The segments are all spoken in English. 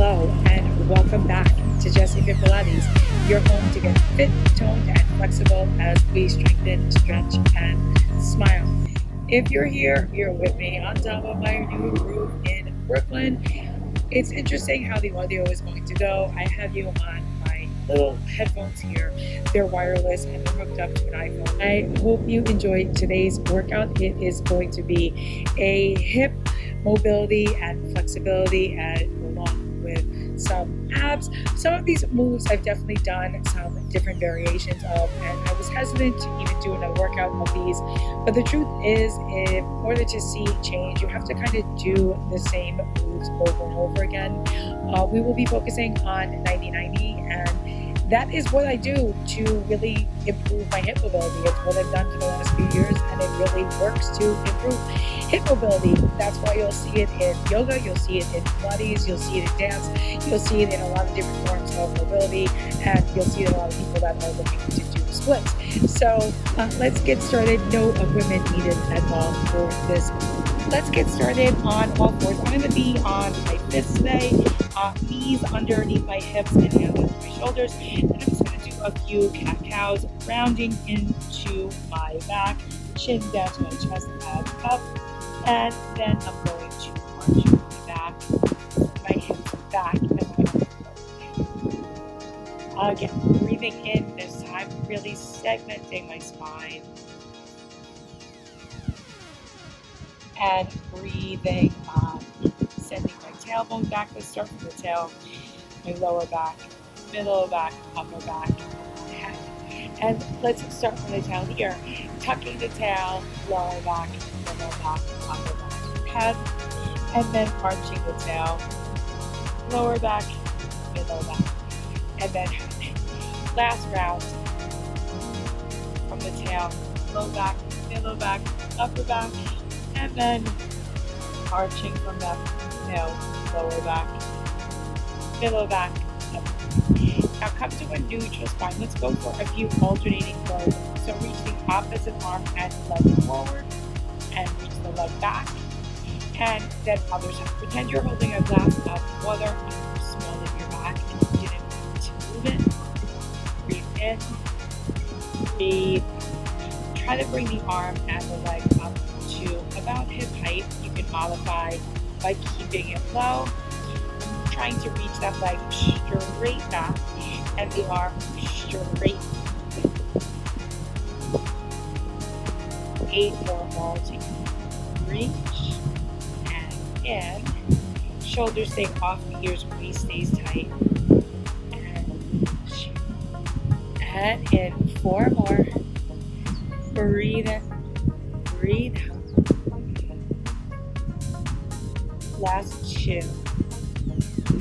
Hello and welcome back to Jessi FIT Pilates, your home to get fit, toned, and flexible as we strengthen, stretch, and smile. If you're here, you're with me on top of my new roof in Brooklyn. It's interesting how the audio is going to go. I have you on my little headphones here. They're wireless and they're hooked up to an iPhone. I hope you enjoyed today's workout. It is going to be a hip mobility and flexibility along with some abs. Some of these moves I've definitely done some different variations of, and I was hesitant to even do another workout of these. But the truth is, in order to see change, you have to kind of do the same moves over and over again. We will be focusing on 90-90, and that is what I do to really improve my hip mobility. It's what I've done for the last few years, and it really works to improve hip mobility. That's why you'll see it in yoga, you'll see it in Pilates, you'll see it in dance, you'll see it in a lot of different forms of mobility, and you'll see a lot of people that are looking to do splits. So let's get started. No equipment needed at all for this. Let's get started on all fours. I'm going to be on my fists today, knees underneath my hips and hands under my shoulders, and I'm just going to do a few cat-cows, rounding into my back, chin down to my chest, abs up, and then I'm going to arch my back, my hips back, and my arms forward. Again, breathing in this time, really segmenting my spine. And breathing on, sending my tailbone back. Let's start from the tail, my lower back, middle back, upper back, head. And let's start from the tail here. Tucking the tail, lower back, middle back, upper back, head. And then arching the tail, lower back, middle back, and then head. Last round from the tail, low back, middle back, upper back, and then arching from that tail, lower back, middle back, up. Now come to a neutral spine. Let's go for a few alternating flows. So reach the opposite arm and leg forward, and reach the leg back, and then other side. Pretend you're holding a glass of water, you're small in your back, and you didn't need to move it. Breathe in, breathe. Try to bring the arm and the leg up to about hip height. You can modify by keeping it low, trying to reach that leg straight back and the arm straight. 8 more vaulting. Reach and in. Shoulders stay off the ears, waist stays tight. And reach. And in. 4 more. Breathe in. Breathe out. Last 2.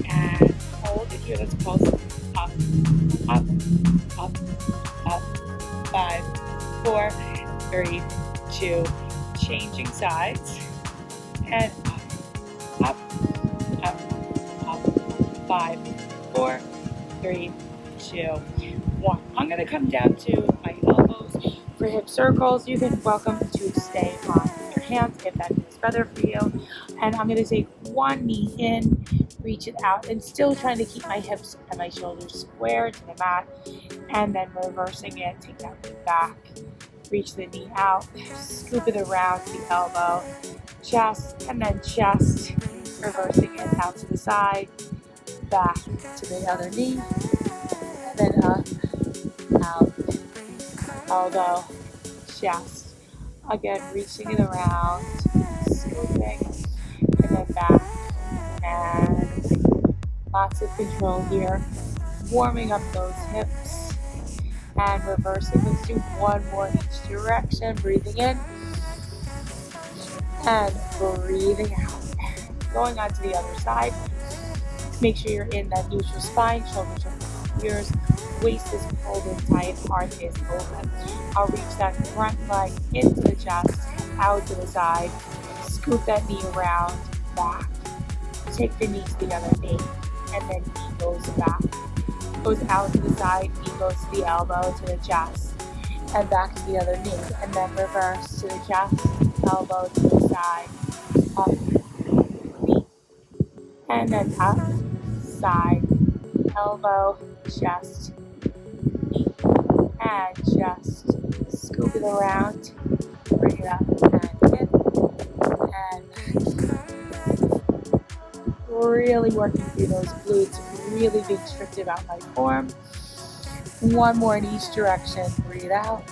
And hold it here. Let's pulse up, up, up, up. 5, 4, 3, 2. Changing sides. And up, up, up, up. 5, 4, 3, 2, 1. I'm going to come down to my elbows for hip circles. You can welcome to stay on your hands if that feels better for you. And I'm going to take one knee in, reach it out, and still trying to keep my hips and my shoulders square to the mat. And then reversing it, take that knee back, reach the knee out, scoop it around to the elbow, chest, and then chest, reversing it out to the side, back to the other knee, and then up, out, elbow, chest. Again, reaching it around, scooping, and then back, and lots of control here. Warming up those hips, and reversing. Let's do one more in each direction. Breathing in, and breathing out. Going on to the other side. Make sure you're in that neutral spine, shoulders are ears, waist is pulled in tight, heart is open. I'll reach that front leg into the chest, out to the side, scoop that knee around, back. Take the knee to the other knee, and then knee goes back. Goes out to the side, knee goes to the elbow, to the chest, and back to the other knee, and then reverse to the chest, elbow to the side, up, knee, and then up, side, elbow, chest, and just scoop it around, bring it up and in, and really working through those glutes, really being strict about my form. One more in each direction. Breathe out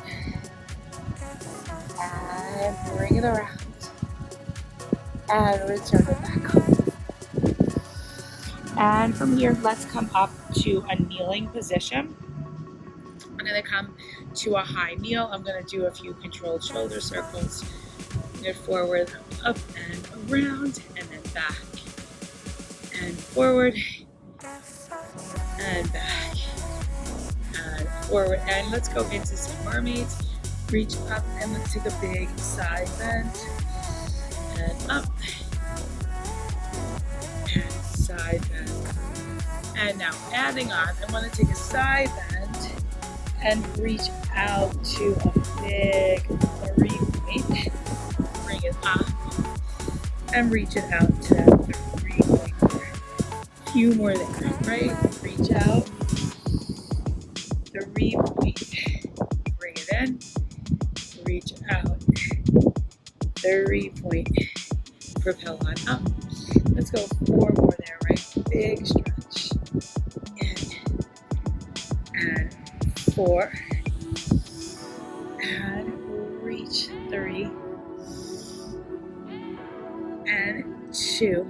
and bring it around and return it back home. And from here, let's come up to a kneeling position. I'm going to come to a high kneel. I'm going to do a few controlled shoulder circles. Bring it forward, up and around, and then back and forward and back and forward. And let's go into some mermaids. Reach up and let's take a big side bend and up and side bend. And now adding on, I want to take a side bend and reach out to a big 3-point. Bring it up and reach it out to that 3-point. A few more there, right? Reach out, 3-point. Bring it in, reach out, 3-point. Propel on up. Let's go 4 more there, right? Big stretch. In and 4 and reach 3 and 2.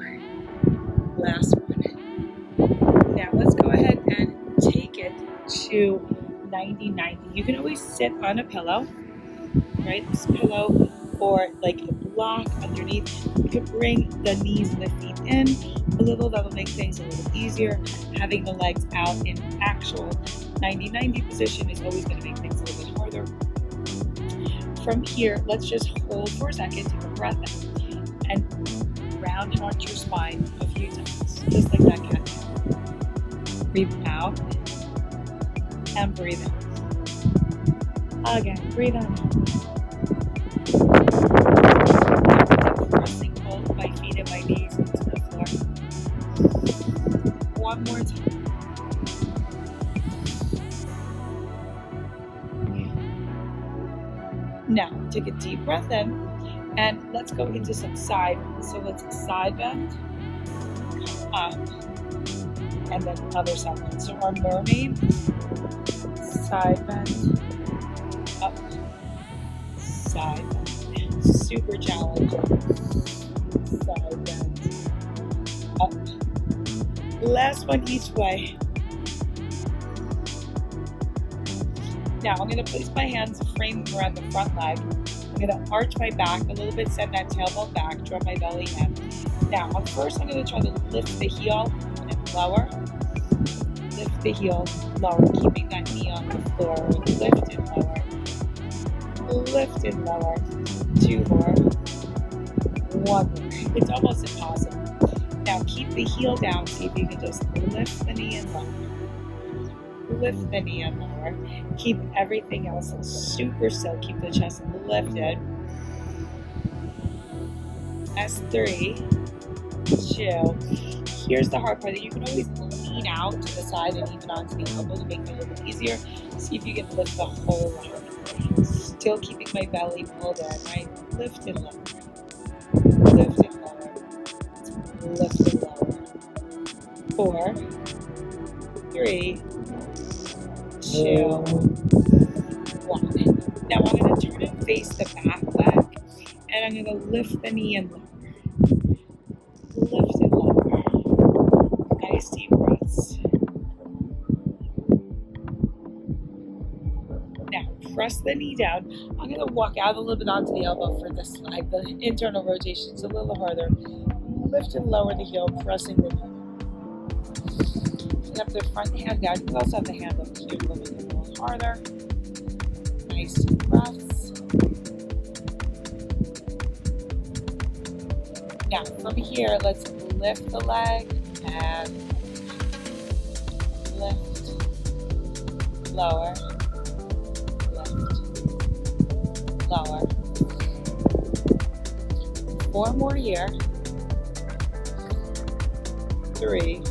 Last one. Now let's go ahead and take it to 90-90. You can always sit on a pillow, right? This pillow or like a block underneath. You can bring the knees and the feet in a little. That'll make things a little easier. Having the legs out in actual 90-90 position is always going to make things a little bit harder. From here, let's just hold for a second, take a breath in, and round out your spine a few times, just like that, cat. Breathe out and breathe in. Again, breathe on. Pressing both my feet and my knees into the floor. One more time. Now, take a deep breath in, and let's go into some side. So let's side bend, come up, and then other side bend. So our mermaid, side bend, up, side bend. Super challenging. Side bend, up. Last one each way. Now I'm going to place my hands framed around the front leg. I'm going to arch my back a little bit, send that tailbone back, draw my belly in. Now, first I'm going to try to lift the heel and lower. Lift the heel, lower, keeping that knee on the floor. Lift and lower. Lift and lower. 2 more. 1 more. It's almost impossible. Now keep the heel down. See if you can just lift the knee and lower. Lift the knee and lower. Keep everything else super still. Keep the chest lifted. As 3, 2. Here's the hard part that you can always lean out to the side and even onto the elbow to make it a little bit easier. See if you can lift the whole leg. Still keeping my belly pulled in, right? Lift and lower. Lift and lower. Lift and lower. 4, 3, 2, 1. Now I'm going to turn and face the back leg, and I'm going to lift the knee and lower. Lift and lower. Nice deep breaths. Now press the knee down. I'm going to walk out a little bit onto the elbow for this leg. The internal rotation is a little harder. Lift and lower the heel, pressing the knee. Up the front hand down. You can also have the hand up too, a little harder. Nice deep breaths. Now from here, let's lift the leg and lift, lower, lift, lower. 4 more here. 3,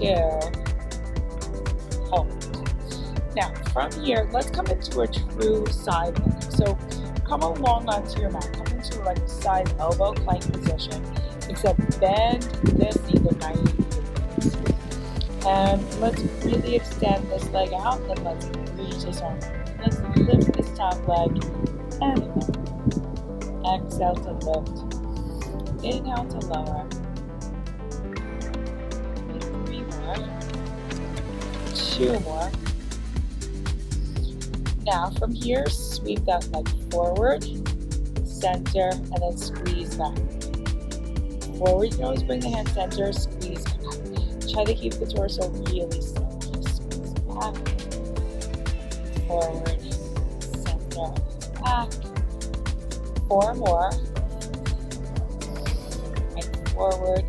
2, hold. Now, from here, let's come into a true side bend. So come along onto your mat. Come into like a side elbow plank position, except bend this knee to 90 degrees. And let's really extend this leg out, and let's reach this arm. Let's lift this top leg and lower. Exhale to lift. Inhale to lower. 3 more. 2 more. Now from here, sweep that leg forward, center, and then squeeze back. Forward, you can always bring the hand center, squeeze back. Try to keep the torso really still. Squeeze back, forward, center, back. 4 more. And forward,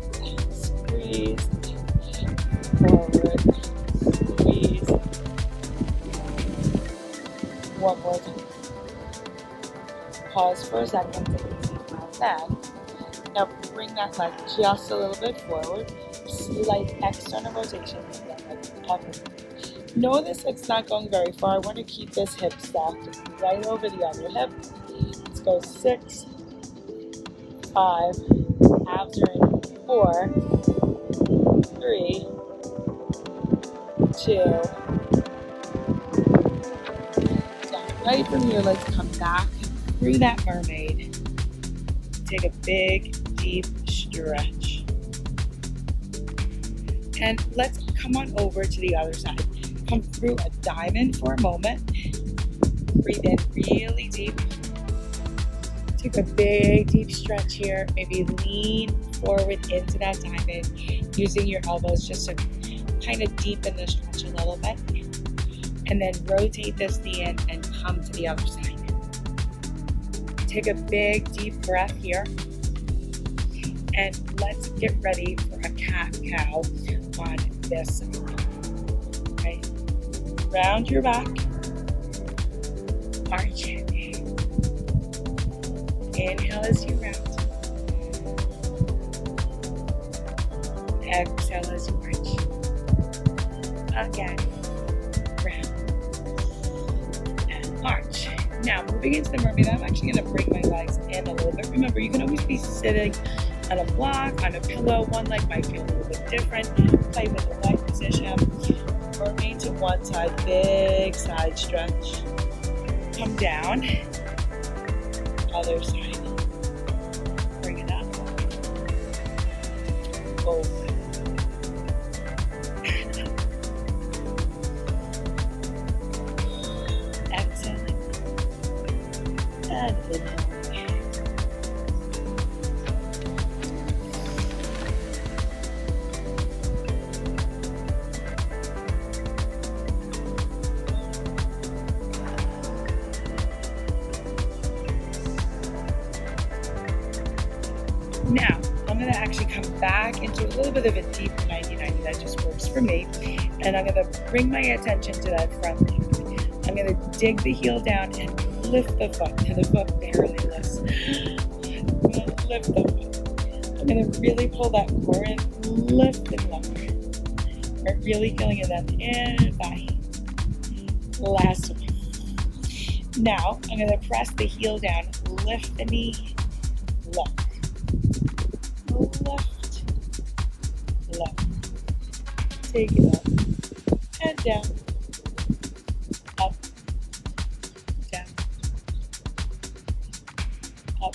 squeeze, forward, squeeze. 1 more time. Pause for a second, take a deep breath in. Now bring that leg just a little bit forward. Slight external rotation. Notice it's not going very far. I want to keep this hip stacked right over the other hip. Let's go 6, 5, abs are in 4, 3, 2. Now right from here, let's come back through that mermaid. Take a big, deep stretch. And let's come on over to the other side. Come through a diamond for a moment. Breathe in really deep. Take a big, deep stretch here. Maybe lean forward into that diamond, using your elbows just to kind of deepen the stretch a little bit. And then rotate this knee in and come to the other side. Take a big, deep breath here. And let's get ready for a cat-cow on this side. Okay. Round your back. Arch. Inhale as you round. Exhale as you arch. Again. Round. And arch. Now, moving into the mermaid, I'm actually going to bring my legs in a little bit. Remember, you can always be sitting on a block, on a pillow. One leg might feel a little bit different. Play with the leg position. Mermaid to one side, big side stretch. Come down. Other side. Bring it up. Over. Exhale. And inhale. Now, I'm going to actually come back into a little bit of a deep 90-90. That just works for me. And I'm going to bring my attention to that front leg. I'm going to dig the heel down and lift the foot. And the foot barely lifts. I'm going to lift the foot. I'm going to really pull that core in, lift and lower. We're really feeling it at the end, bye. Last one. Now, I'm going to press the heel down, lift the knee, lower. Left, left. Take it up and down, up, down, up.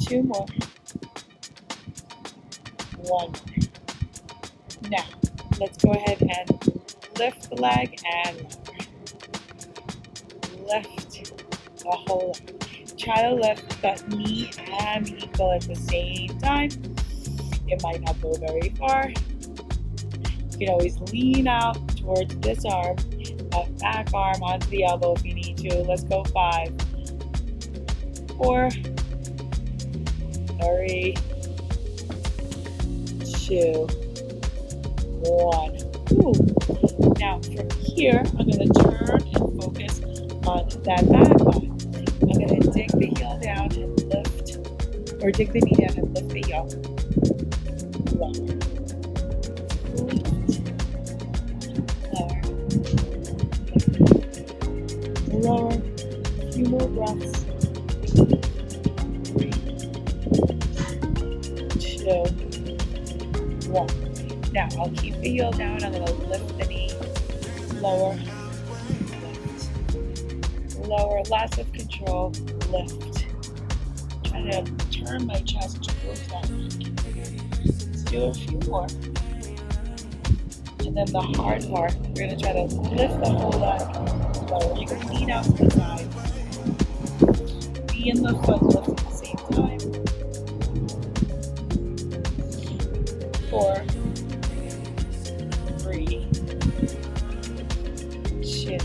Two more. One more. Now, let's go ahead and lift the leg and lift the whole leg. Try to lift that knee and ankle at the same time. It might not go very far. You can always lean out towards this arm, that back arm onto the elbow if you need to. Let's go 5, 4, 3, 2, 1. Ooh. Now from here, I'm going to turn and focus on that back line. I'm going to dig the heel down and lift, or dig the knee down and lift the heel. Lower. Lift. Lower. Lower. A few more breaths. 3, 2, 1. Now I'll keep the heel down. I'm going to lift the knee. Lower. Lift. Lower. Lots of control. Lift. Trying to turn my chest towards that. Let's do a few more. And then the hard part, we're going to try to lift the whole leg. Lower. You can lean out to the side. Knee and the foot lift at the same time. 4, 3, 2,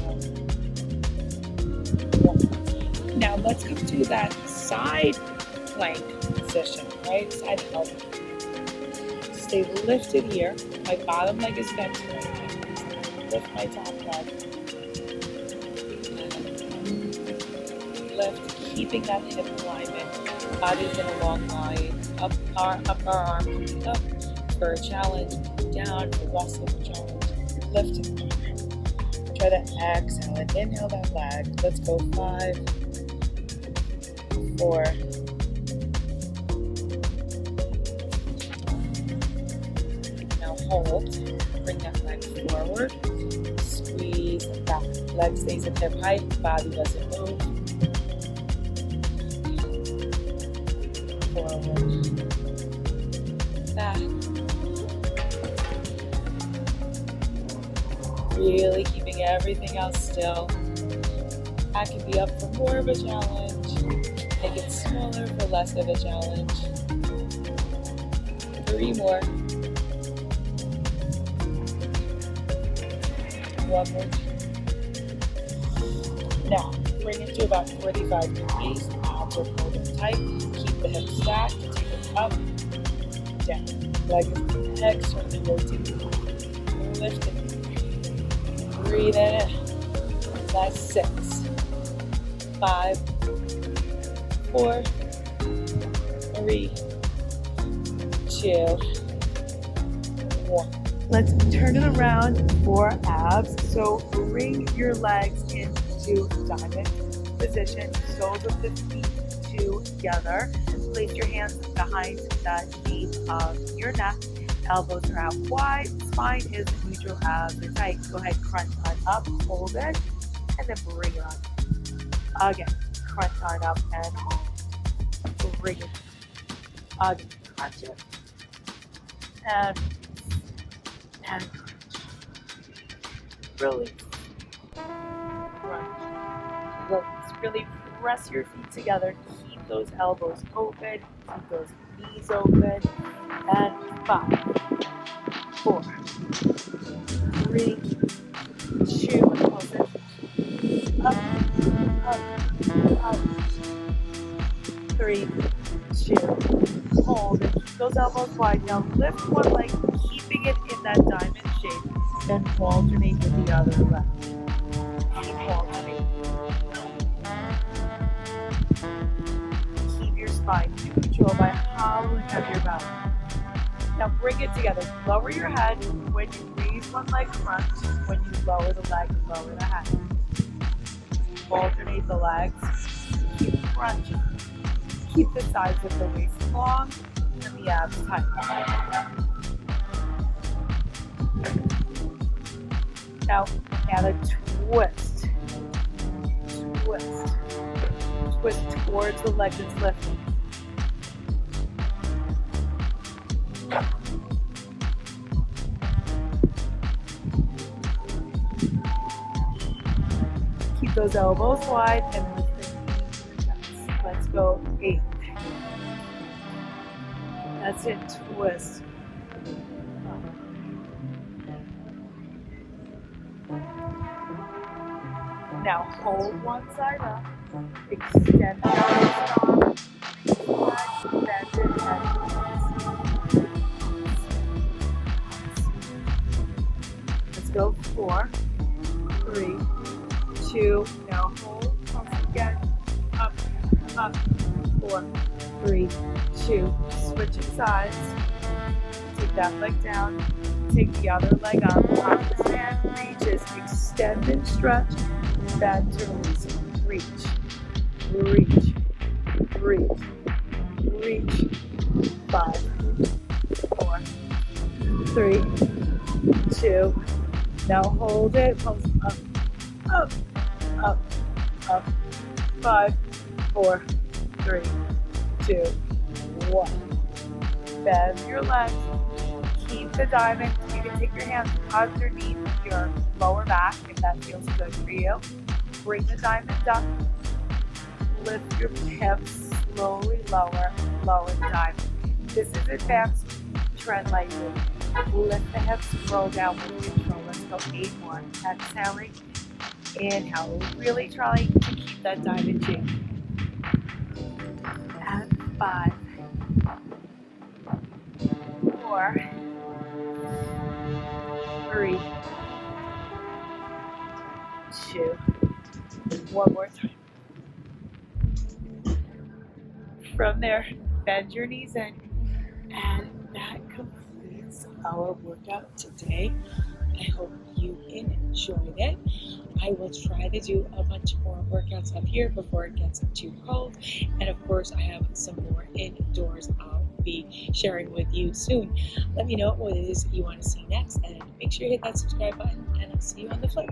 1. Now let's come to that side plank position, right? Side elbow. Stay lifted here. My bottom leg is bent right now. Lift my top leg. Lift, keeping that hip alignment. Body's in a long line. Up our upper arm coming up for a challenge. Down for less of a challenge. Lift it. Try to exhale and inhale that leg. Let's go 5, 4, 3. Now hold. Bring that leg forward. Squeeze it back. Leg stays at hip height. Body doesn't move. Forward. Back. Really keeping everything else still. That can be up for more of a challenge. Make it smaller for less of a challenge. 3 more. 1 more. Now, bring it to about 45 degrees. Abs are pulled in tight. Keep the hips stacked. Take it up, down. Leg is externally rotating. Lift it. Breathe in. That's 6, 5, 4, 3, 2, 1. Let's turn it around for abs. So bring your legs into diamond position. Soles of the feet together. Place your hands behind the knees of your neck. Elbows are out wide. Spine is neutral, abs are tight. Go ahead, crunch on up, hold it, and then bring it on. Again, crunch on up and bring it. Again, crunch it. And release. Crunch. Release. Really press your feet together. Keep those elbows open. Keep those knees open. And 5, 4, 3, 2, close it. Up, up, up. 3, 2, hold it. Keep those elbows wide. Now lift one leg, keeping it in that diamond shape. Then alternate with the other leg. Keep alternating. Keep your spine neutral by hollowing out your belly. Now bring it together. Lower your head. When you raise one leg, crunch. When you lower the leg, lower the head. Alternate the legs. Keep crunching. Keep the sides of the waist long and the abs tight. Now add a twist. Twist. Twist towards the leg that's lifted. Keep those elbows wide and lift the knees to the chest. Let's go 8. That's it, twist. Now hold one side up, extend the arms, bend it and let's go 4, 3, 2, now hold. up, 4, 3, 2, switching sides. Take that leg down, take the other leg up, opposite hand reaches, extend and stretch, bend to release, reach, reach, reach, reach, 5, 4, 3, 2, now hold it, pulse up, up, up, up, 5, 4, 3, 2, 1. Bend your legs, keep the diamond. You can take your hands underneath your lower back if that feels good for you. Bring the diamond up, lift your hips, slowly lower, lower the diamond. This is advanced trend lightly. Lift the hips, roll down with control. Let's go 8 more. Exhaling, inhale, really trying to keep that diamond shape. And 5, 4, 3, 2, one more time. From there, bend your knees in, and that completes our workout today. I hope you enjoyed it. I will try to do a bunch more workouts up here before it gets too cold. And of course, I have some more indoors I'll be sharing with you soon. Let me know what it is you want to see next, and make sure you hit that subscribe button, and I'll see you on the flip.